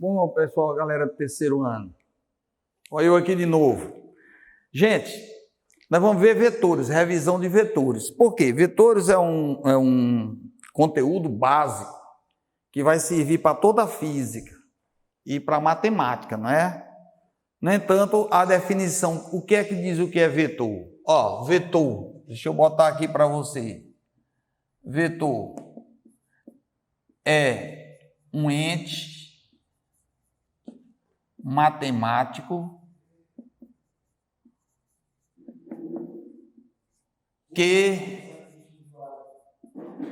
Bom, pessoal, galera do terceiro ano. Olha eu aqui de novo. Gente, nós vamos ver vetores, revisão de vetores. Por quê? Vetores é um conteúdo básico que vai servir para toda a física e para a matemática, não é? No entanto, a definição, o que é que diz o que é vetor? Ó, vetor, deixa eu botar aqui para você. Vetor é um ente matemático que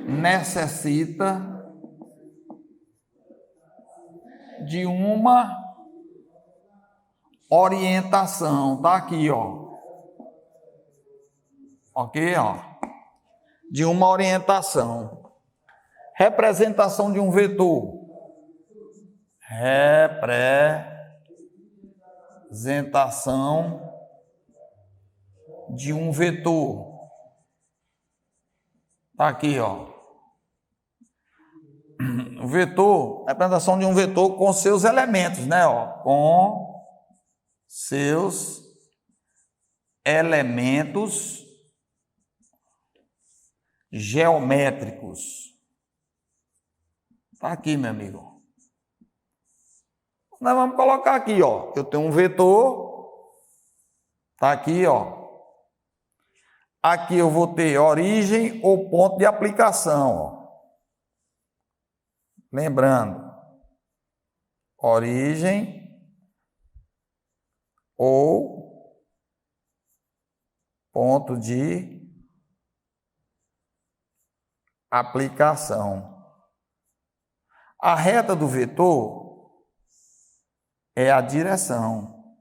necessita de uma orientação. Tá aqui, ó. Ok, ó. De uma orientação. Representação de um vetor. Representação de um vetor. Tá aqui, ó. O vetor, representação de um vetor com seus elementos, né, ó? Com seus elementos geométricos. Tá aqui, meu amigo. Nós vamos colocar aqui, ó. Eu tenho um vetor. Tá aqui, ó. Aqui eu vou ter origem ou ponto de aplicação, ó. Lembrando, origem ou ponto de aplicação. A reta do vetor é a direção.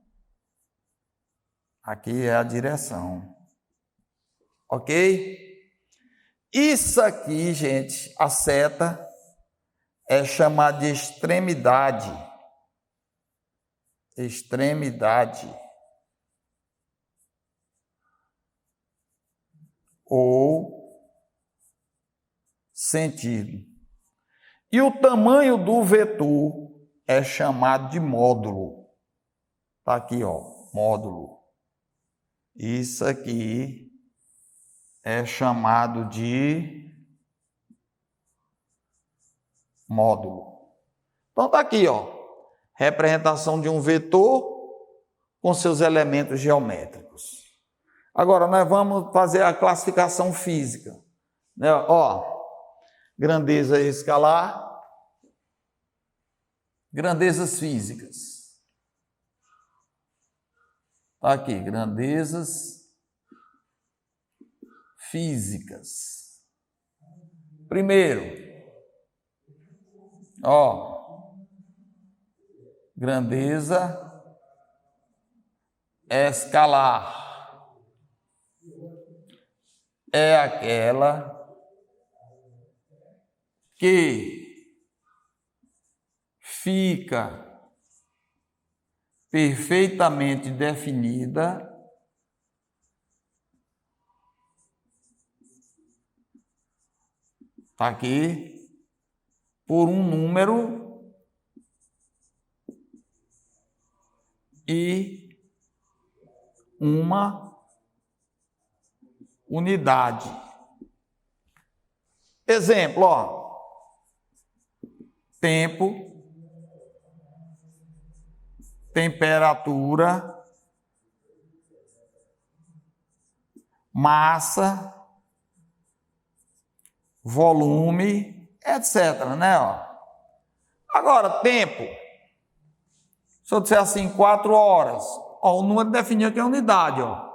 Aqui é a direção. Ok? Isso aqui, gente, a seta é chamada de extremidade. Extremidade. Ou sentido. E o tamanho do vetor é chamado de módulo. Tá aqui, ó, módulo. Isso aqui é chamado de módulo. Então tá aqui, ó, representação de um vetor com seus elementos geométricos. Agora nós vamos fazer a classificação física, né? Ó, grandeza escalar, grandezas físicas. Tá aqui, grandezas físicas. Primeiro, ó, grandeza escalar é aquela que fica perfeitamente definida aqui por um número e uma unidade. Exemplo, ó, tempo, temperatura, massa, volume, etc, né, ó. Agora, tempo. Se eu disser assim, 4 horas, ó, o número definido aqui é unidade, ó.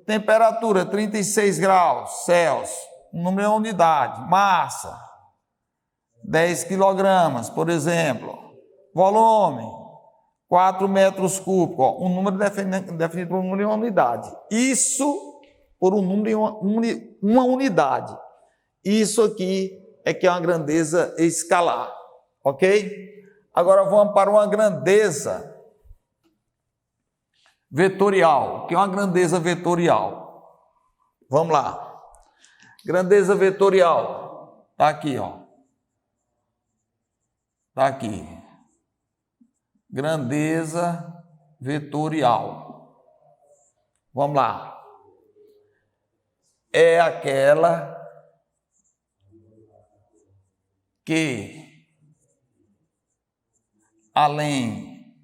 Temperatura, 36 graus Celsius, o número é unidade. Massa, 10 quilogramas, por exemplo. Volume, 4 metros cúbicos, ó, um número definido por um número em uma unidade. Isso por um número em uma unidade. Isso aqui é que é uma grandeza escalar, ok? Agora vamos para uma grandeza vetorial. O que é uma grandeza vetorial? Vamos lá. Grandeza vetorial. Está aqui, ó. Está aqui. grandeza vetorial. Vamos lá. É aquela que, além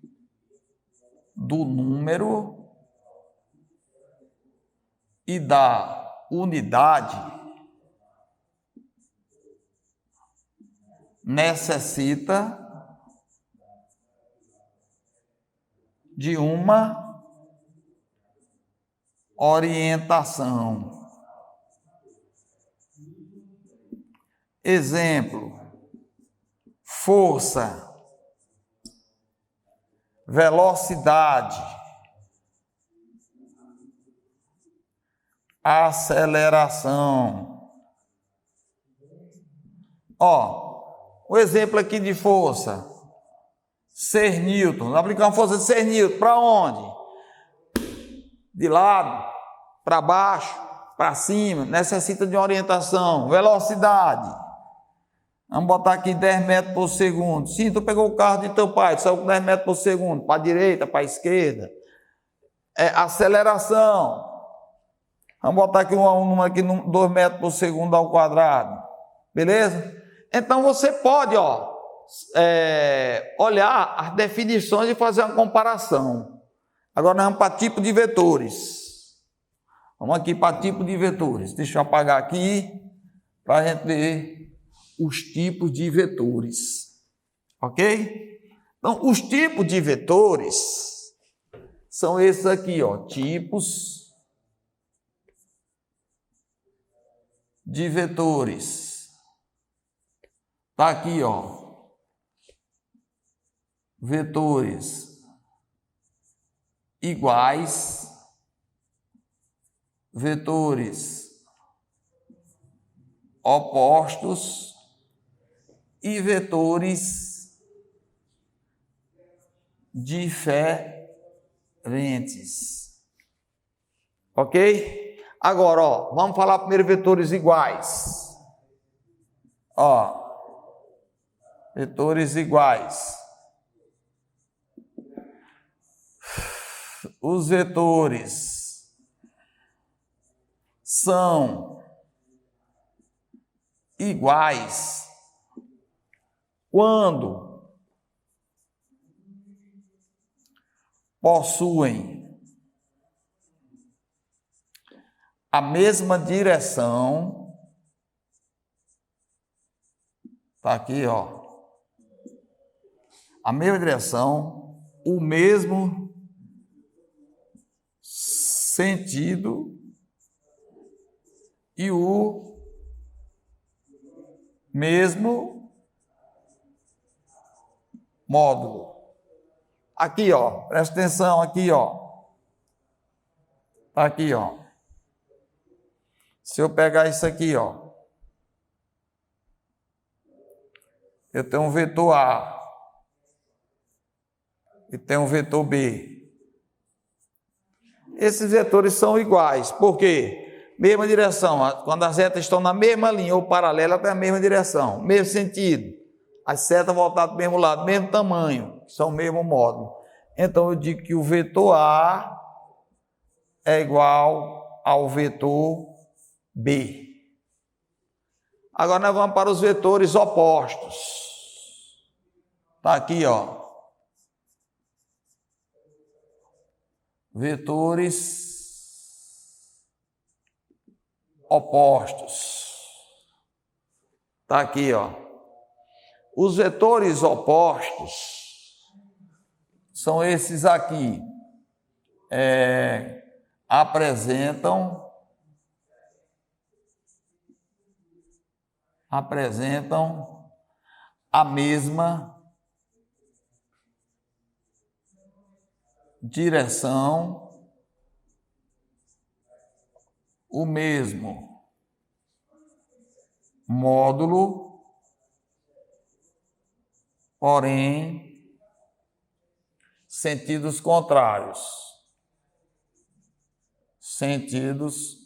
do número e da unidade, necessita de uma orientação. Exemplo: força, velocidade, aceleração. Ó, o exemplo aqui de força, 6 newtons. Aplicamos força de 6 newtons para onde? De lado, para baixo, para cima. Necessita de uma orientação. Velocidade. Vamos botar aqui 10 metros por segundo. Sim, tu pegou o carro de teu pai, tu saiu com 10 metros por segundo, para a direita, para a esquerda. Aceleração. Vamos botar aqui um número aqui, 2 metros por segundo ao quadrado. Beleza? Então você pode, olhar as definições e fazer uma comparação. Agora nós vamos para tipo de vetores. Vamos aqui para tipo de vetores. Deixa eu apagar aqui para a gente ver os tipos de vetores. Ok? Então, os tipos de vetores são esses aqui, tipos de vetores. Tá aqui, vetores iguais, vetores opostos e vetores diferentes. Ok? Agora, vamos falar primeiro vetores iguais. Vetores iguais. Os vetores são iguais quando possuem a mesma direção. Tá aqui, a mesma direção, o mesmo sentido e o mesmo módulo. Aqui, presta atenção aqui, aqui, Se eu pegar isso aqui, eu tenho um vetor A e tenho um vetor B. Esses vetores são iguais. Por quê? Mesma direção. Quando as setas estão na mesma linha ou paralela, tem a mesma direção, mesmo sentido. As setas voltadas para o mesmo lado, mesmo tamanho, são o mesmo módulo. Então, eu digo que o vetor A é igual ao vetor B. Agora, nós vamos para os vetores opostos. Está aqui, vetores opostos. Está aqui, Os vetores opostos são esses aqui. Apresentam a mesma direção, o mesmo módulo, porém sentidos contrários. Sentidos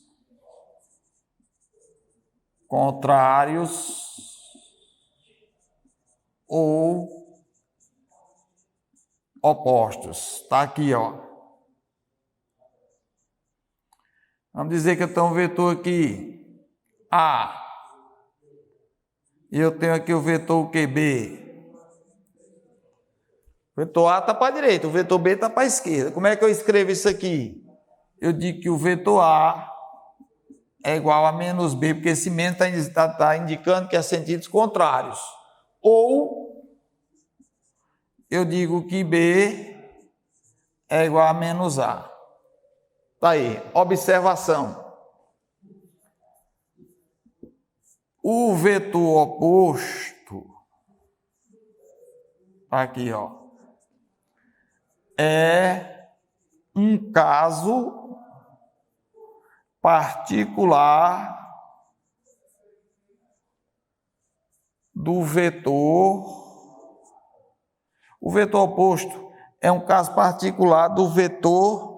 contrários ou opostos. Está aqui, ó. Vamos dizer que eu tenho um vetor aqui, A. E eu tenho aqui o vetor QB. O vetor A está para a direita, o vetor B está para a esquerda. Como é que eu escrevo isso aqui? Eu digo que o vetor A é igual a menos B, porque esse menos está indicando que é sentidos contrários. Ou eu digo que B é igual a menos A. Está aí, observação. O vetor oposto, aqui, ó, é um caso particular do vetor. O vetor oposto é um caso particular do vetor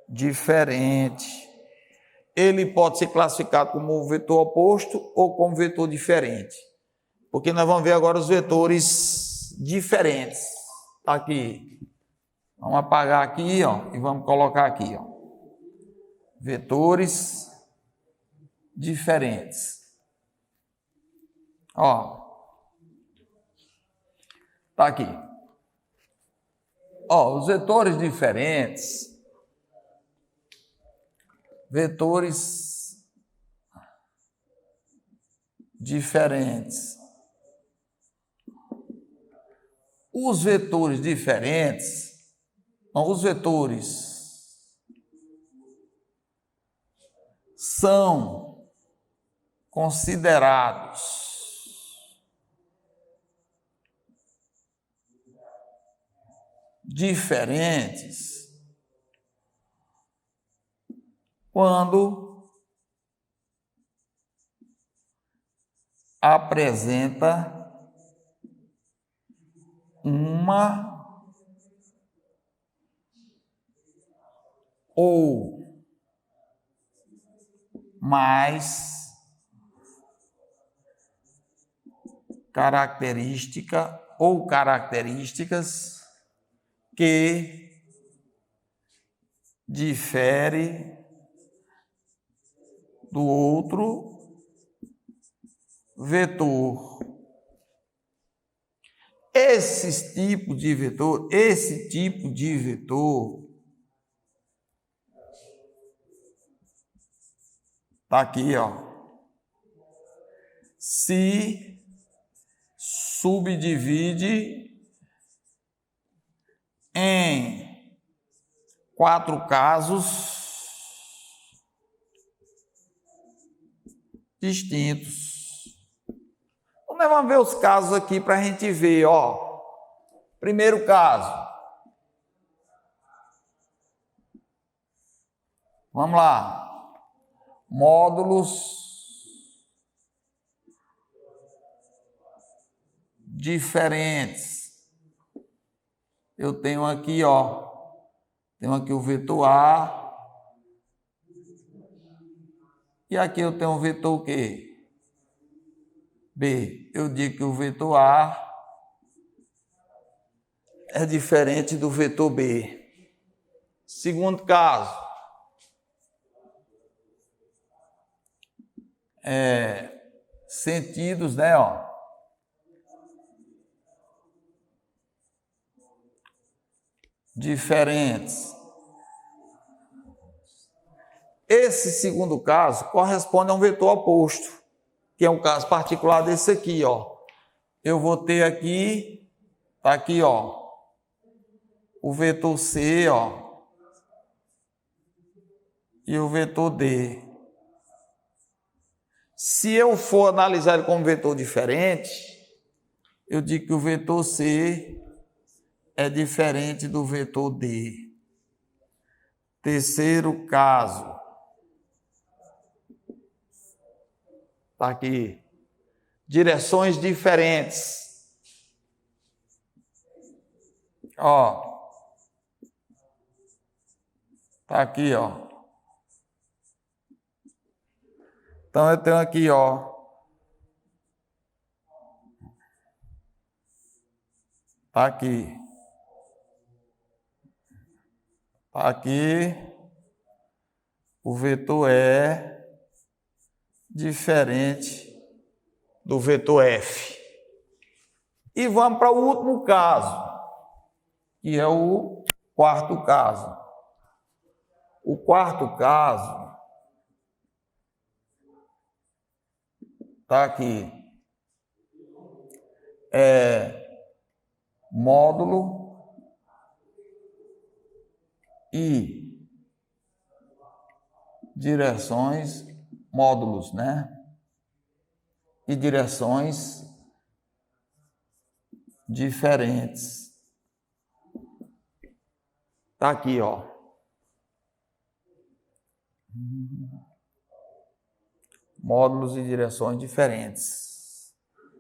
diferente. Ele pode ser classificado como um vetor oposto ou como vetor diferente. Porque nós vamos ver agora os vetores diferentes. Tá aqui. Vamos apagar aqui, ó, e vamos colocar aqui, ó. Vetores diferentes. Ó. Tá aqui. Ó, os vetores diferentes. Vetores diferentes. Os vetores diferentes, os vetores são considerados diferentes quando apresenta uma ou mais característica ou características que difere do outro vetor. Esse tipo de vetor tá aqui, ó. Se subdivide em 4 casos distintos. Então, nós vamos ver os casos aqui para a gente ver, ó. Primeiro caso. Vamos lá. Módulos diferentes. Eu tenho aqui, ó. Tenho aqui o vetor A. E aqui eu tenho o vetor o quê? B. Eu digo que o vetor A é diferente do vetor B. Segundo caso. Sentidos, né, ó. Diferentes. Esse segundo caso corresponde a um vetor oposto, que é um caso particular desse aqui, ó. Eu vou ter aqui, tá aqui, ó, o vetor C, ó, e o vetor D. Se eu for analisar ele como vetor diferente, eu digo que o vetor C é diferente do vetor D. Terceiro caso. Tá aqui. Direções diferentes. Ó. Tá aqui, ó. Então eu tenho aqui, ó. Tá aqui. Tá aqui. O vetor E diferente do vetor F. E vamos para o último caso, que é o quarto caso. O quarto caso está aqui. É módulo e direções, módulos, né? E direções diferentes. Tá aqui, ó. Módulos e direções diferentes.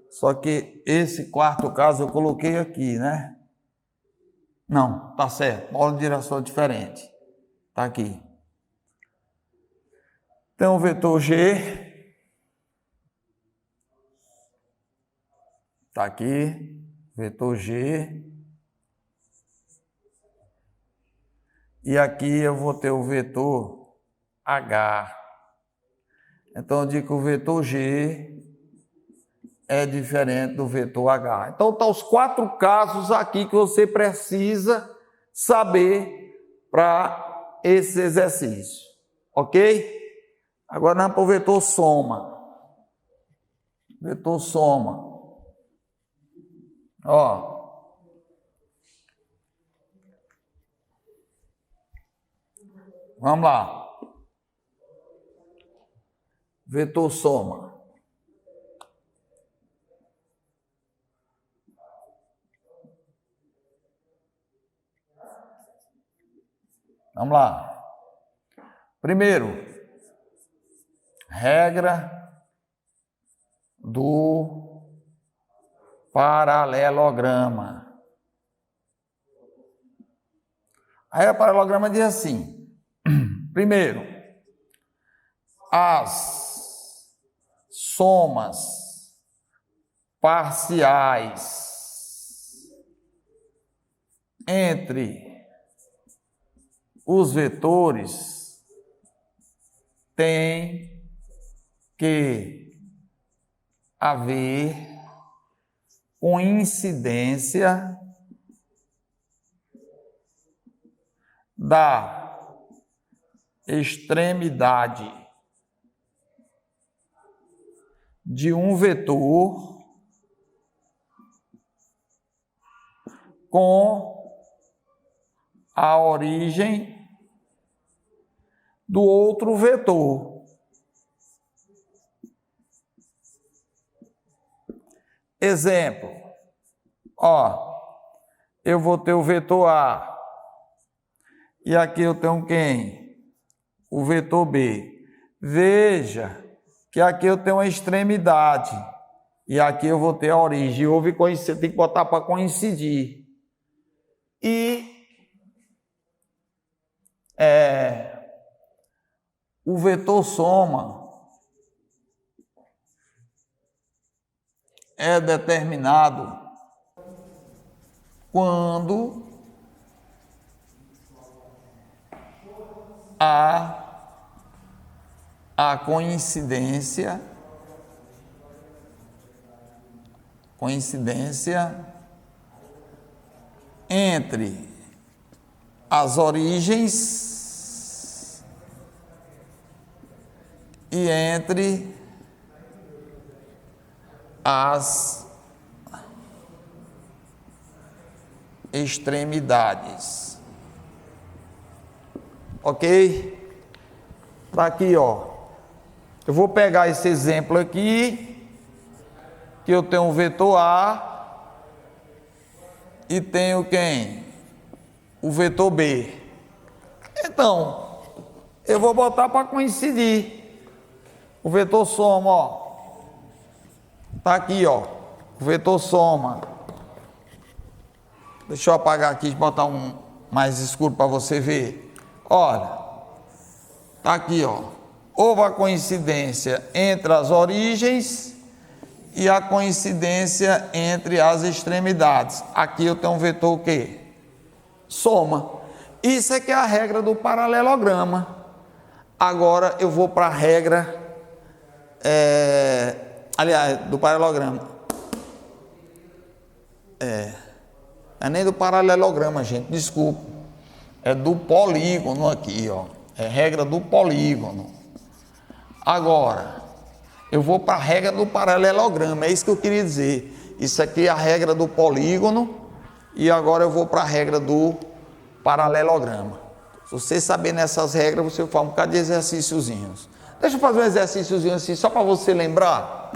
Só que esse quarto caso eu coloquei aqui, né? Não, tá certo. Módulo e direção diferente. Tá aqui. Então, o vetor G tá aqui. Vetor G. E aqui eu vou ter o vetor H. Então, eu digo que o vetor G é diferente do vetor H. Então, estão os 4 casos aqui que você precisa saber para esse exercício. Ok? Agora, vamos para o vetor soma. Vetor soma. Ó. Vamos lá. Vetor soma. Vamos lá. Primeiro, regra do paralelograma. Aí o paralelograma diz assim: primeiro, as somas parciais entre os vetores têm que haver coincidência da extremidade de um vetor com a origem do outro vetor. Exemplo, ó, eu vou ter o vetor A, e aqui eu tenho quem? O vetor B. Veja que aqui eu tenho a extremidade, e aqui eu vou ter a origem. Houve coincidência, tem que botar para coincidir. E o vetor soma é determinado quando há a coincidência entre as origens e entre as extremidades. Ok? Tá aqui, ó. Eu vou pegar esse exemplo aqui, que eu tenho o vetor A e tenho quem? O vetor B. Então, eu vou botar para coincidir. O vetor soma, ó. Tá aqui, ó. O vetor soma. Deixa eu apagar aqui e botar um mais escuro para você ver. Olha. Tá aqui, ó. Houve a coincidência entre as origens e a coincidência entre as extremidades. Aqui eu tenho um vetor o quê? Soma. Isso é que é a regra do paralelograma. Agora eu vou para a regra, do paralelograma. É nem do paralelograma, gente, desculpa. É do polígono aqui, ó. É regra do polígono. Agora, eu vou para a regra do paralelograma, é isso que eu queria dizer. Isso aqui é a regra do polígono e agora eu vou para a regra do paralelograma. Se você saber nessas regras, você faz um bocado de exercíciozinhos. Deixa eu fazer um exercíciozinho assim, só para você lembrar.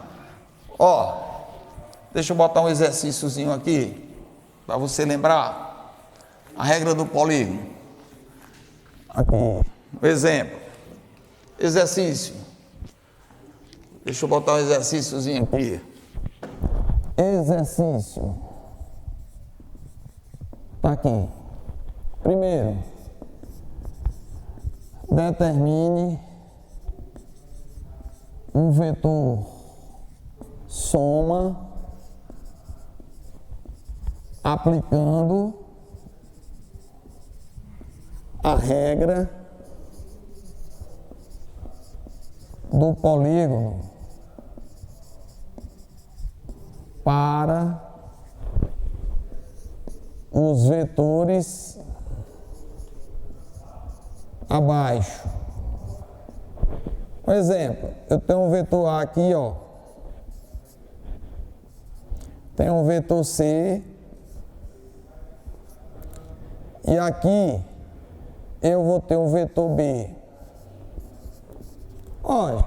Ó, deixa eu botar um exercíciozinho aqui, para você lembrar. A regra do polígono. Aqui. Exemplo. Exercício. Deixa eu botar um exercíciozinho aqui. Exercício. Tá aqui. Primeiro, determine um vetor soma aplicando a regra do polígono para os vetores abaixo. Por exemplo, eu tenho um vetor A aqui, ó. Tem um vetor C. E aqui eu vou ter um vetor B. Olha,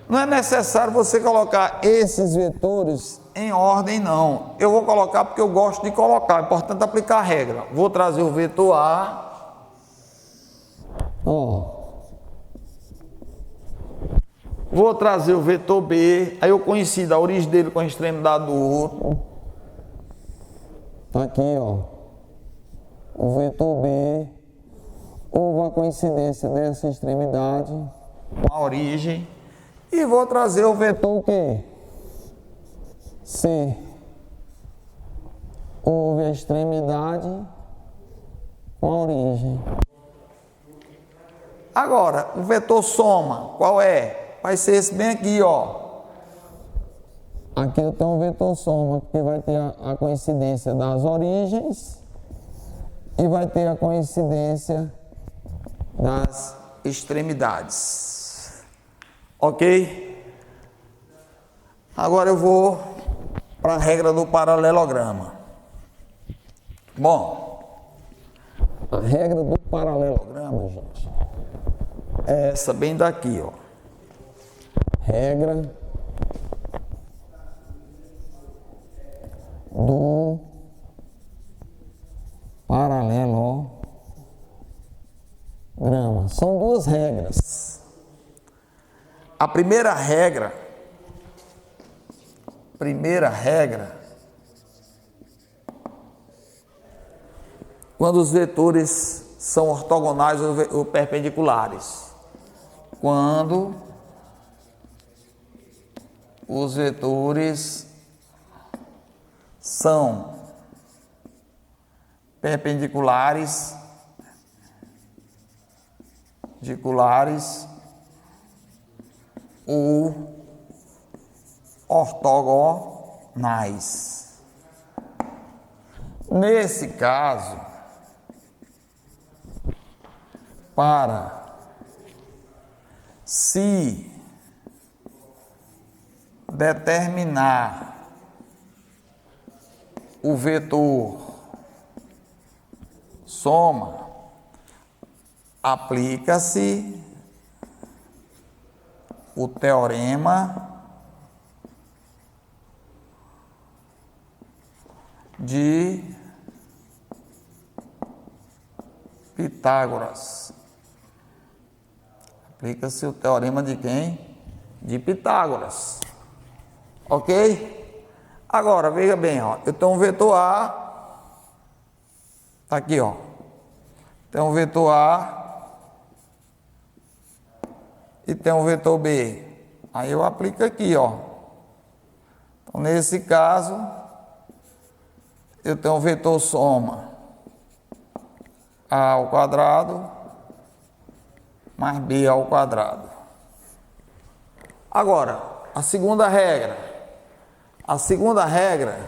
não é necessário você colocar esses vetores em ordem, não. Eu vou colocar porque eu gosto de colocar. É importante aplicar a regra. Vou trazer o vetor A. Ó. Vou trazer o vetor B. Aí eu coincido a origem dele com a extremidade do outro. Tá aqui, ó. O vetor B. Houve a coincidência dessa extremidade com a origem. E vou trazer o vetor o quê? C. Houve a extremidade com a origem. Agora, o vetor soma, qual é? Vai ser esse bem aqui, ó. Aqui eu tenho um vetor soma, que vai ter a coincidência das origens e vai ter a coincidência das extremidades. Ok? Agora eu vou para a regra do paralelograma. Bom, a regra do paralelograma, gente, é essa bem daqui, ó. Regra do paralelograma. São duas regras. A primeira regra, quando os vetores são ortogonais ou perpendiculares. Quando os vetores são perpendiculares ou ortogonais. Nesse caso, para se determinar o vetor soma, aplica-se o teorema de Pitágoras. Aplica-se o teorema de quem? De Pitágoras. Ok? Agora, veja bem, ó. Eu tenho um vetor A. Tá aqui, ó. Tem um vetor A. E tem um vetor B. Aí eu aplico aqui, ó. Então, nesse caso, eu tenho o vetor soma A ao quadrado mais B ao quadrado. Agora, a segunda regra. A segunda regra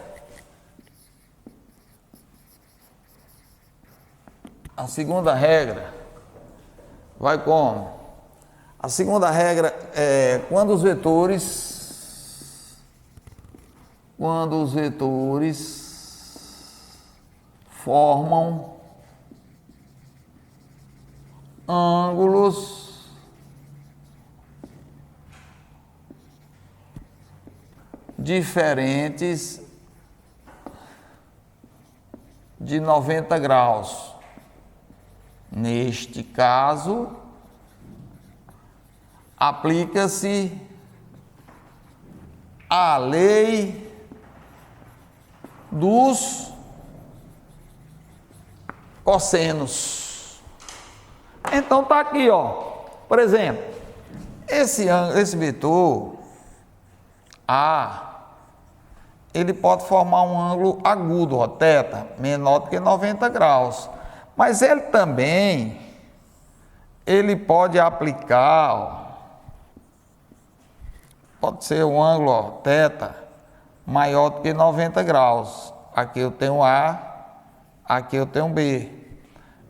vai como? A segunda regra é quando os vetores formam ângulos diferentes de 90 graus. Neste caso, aplica-se a lei dos cossenos. Então tá aqui, ó. Por exemplo, esse vetor A, ele pode formar um ângulo agudo, ó, θ, menor do que 90 graus. Mas ele também, pode aplicar, ó, pode ser um ângulo, ó, θ, maior do que 90 graus. Aqui eu tenho A, aqui eu tenho B.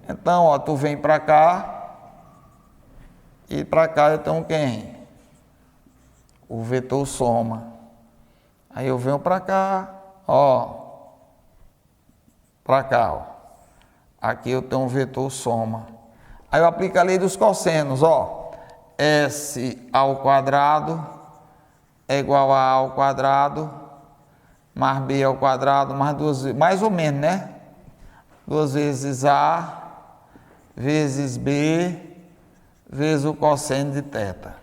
Então, ó, tu vem para cá e para cá eu tenho quem? O vetor soma. Aí eu venho para cá, ó, para cá, ó. Aqui eu tenho um vetor soma. Aí eu aplico a lei dos cossenos, ó. S ao quadrado é igual a A ao quadrado mais B ao quadrado mais duas vezes, mais ou menos, né? 2 vezes A vezes B vezes o cosseno de θ.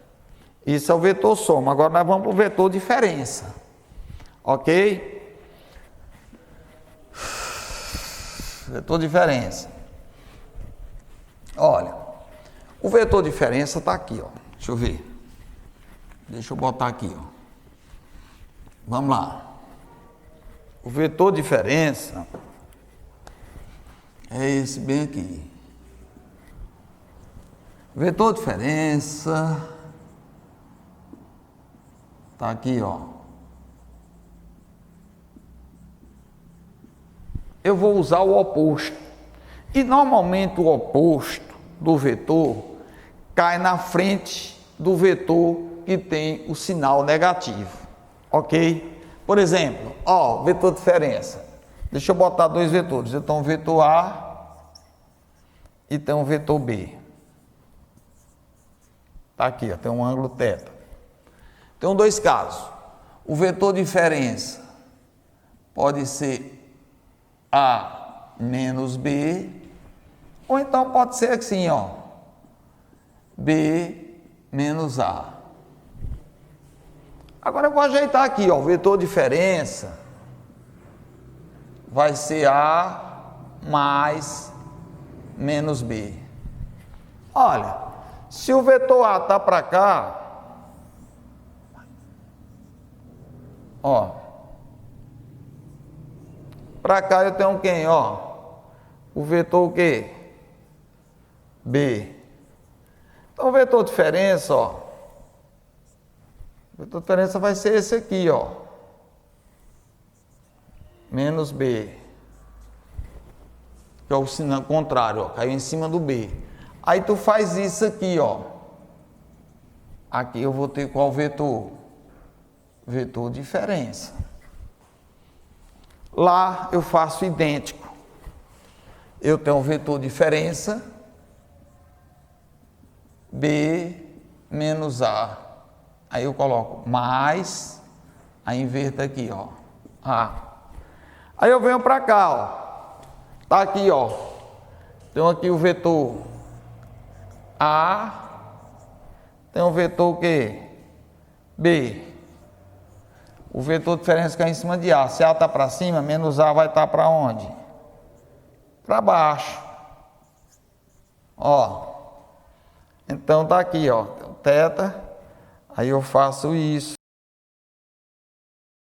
Isso é o vetor soma. Agora nós vamos para o vetor diferença. Ok? Vetor diferença. Olha, o vetor diferença está aqui, ó. Deixa eu ver. Deixa eu botar aqui, ó. Vamos lá. O vetor diferença é esse bem aqui. O vetor diferença está aqui, ó. Eu vou usar o oposto. E normalmente o oposto do vetor cai na frente do vetor que tem o sinal negativo. Ok? Por exemplo, ó, vetor diferença. Deixa eu botar 2 vetores. Eu tenho um vetor A e tenho um vetor B. Tá aqui, ó, tem um ângulo θ. Tem 2 casos. O vetor diferença pode ser A menos B, ou então pode ser assim, ó, B menos A. Agora eu vou ajeitar aqui, ó, o vetor diferença vai ser A mais menos B. Olha, se o vetor A tá para cá, ó, para cá eu tenho quem, ó? O vetor o quê? B. Então o vetor diferença, ó. O vetor diferença vai ser esse aqui, ó. Menos B. Que é o sinal contrário, ó. Caiu em cima do B. Aí tu faz isso aqui, ó. Aqui eu vou ter qual vetor? Vetor diferença. Lá eu faço idêntico. Eu tenho um vetor diferença B menos A. Aí eu coloco mais, aí inverto aqui, ó, A. Aí eu venho para cá, ó. Tá aqui, ó. Tenho aqui o vetor A. Tem um vetor o quê? B. O vetor de diferença cai em cima de A. Se A está para cima, menos A vai estar para onde? Para baixo. Ó. Então tá aqui, ó. Θ. Aí eu faço isso.